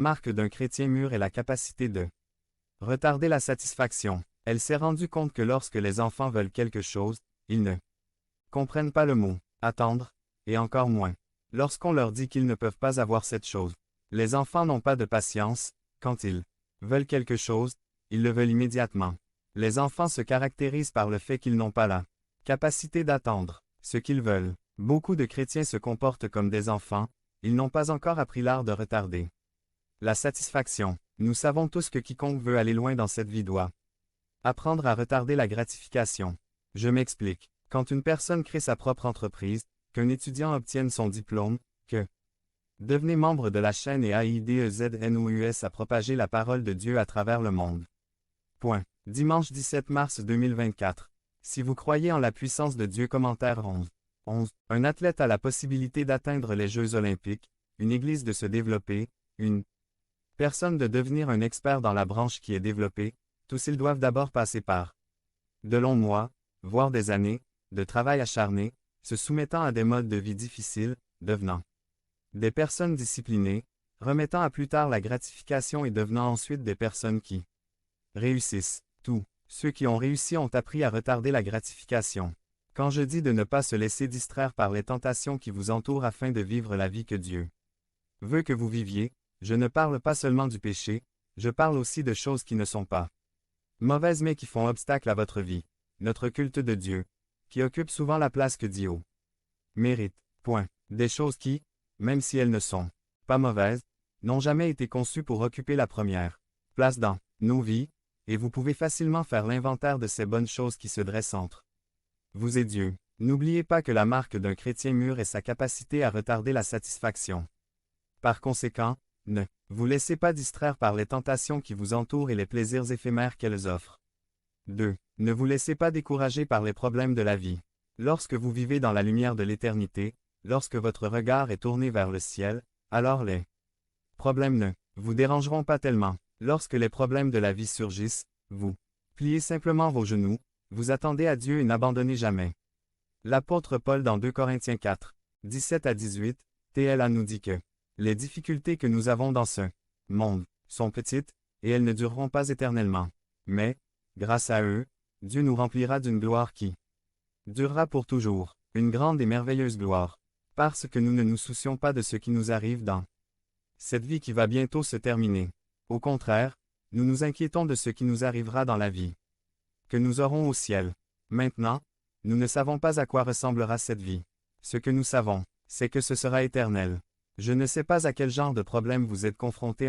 marque d'un chrétien mûr est la capacité de retarder la satisfaction. Elle s'est rendue compte que lorsque les enfants veulent quelque chose, ils ne comprennent pas le mot « attendre » et encore moins lorsqu'on leur dit qu'ils ne peuvent pas avoir cette chose. Les enfants n'ont pas de patience, quand ils veulent quelque chose, ils le veulent immédiatement. Les enfants se caractérisent par le fait qu'ils n'ont pas la capacité d'attendre ce qu'ils veulent. Beaucoup de chrétiens se comportent comme des enfants, ils n'ont pas encore appris l'art de retarder la satisfaction. Nous savons tous que quiconque veut aller loin dans cette vie doit apprendre à retarder la gratification. Je m'explique. Quand une personne crée sa propre entreprise, qu'un étudiant obtienne son diplôme, que devenez membre de la chaîne et AIDEZNOUS à propager la parole de Dieu à travers le monde. Point. Dimanche 17 mars 2024. Si vous croyez en la puissance de Dieu, commentaire 11. Un athlète a la possibilité d'atteindre les Jeux olympiques, une église de se développer, une personne de devenir un expert dans la branche qui est développée, tous ils doivent d'abord passer par de longs mois, voire des années, de travail acharné, se soumettant à des modes de vie difficiles, devenant des personnes disciplinées, remettant à plus tard la gratification et devenant ensuite des personnes qui réussissent. Tous ceux qui ont réussi ont appris à retarder la gratification. Quand je dis de ne pas se laisser distraire par les tentations qui vous entourent afin de vivre la vie que Dieu veut que vous viviez, je ne parle pas seulement du péché, je parle aussi de choses qui ne sont pas mauvaises mais qui font obstacle à votre vie. Notre culte de Dieu, qui occupe souvent la place que Dieu mérite. Point. Des choses qui, même si elles ne sont pas mauvaises, n'ont jamais été conçues pour occuper la première place dans nos vies, et vous pouvez facilement faire l'inventaire de ces bonnes choses qui se dressent entre vous et Dieu. N'oubliez pas que la marque d'un chrétien mûr est sa capacité à retarder la satisfaction. Par conséquent, ne vous laissez pas distraire par les tentations qui vous entourent et les plaisirs éphémères qu'elles offrent. 2. Ne vous laissez pas décourager par les problèmes de la vie. Lorsque vous vivez dans la lumière de l'éternité, lorsque votre regard est tourné vers le ciel, alors les problèmes ne vous dérangeront pas tellement. Lorsque les problèmes de la vie surgissent, vous pliez simplement vos genoux, vous attendez à Dieu et n'abandonnez jamais. L'apôtre Paul dans 2 Corinthiens 4, 17 à 18, TLA nous dit que les difficultés que nous avons dans ce monde sont petites, et elles ne dureront pas éternellement. Mais, grâce à eux, Dieu nous remplira d'une gloire qui durera pour toujours, une grande et merveilleuse gloire, parce que nous ne nous soucions pas de ce qui nous arrive dans cette vie qui va bientôt se terminer. Au contraire, nous nous inquiétons de ce qui nous arrivera dans la vie que nous aurons au ciel. Maintenant, nous ne savons pas à quoi ressemblera cette vie. Ce que nous savons, c'est que ce sera éternel. Je ne sais pas à quel genre de problème vous êtes confronté en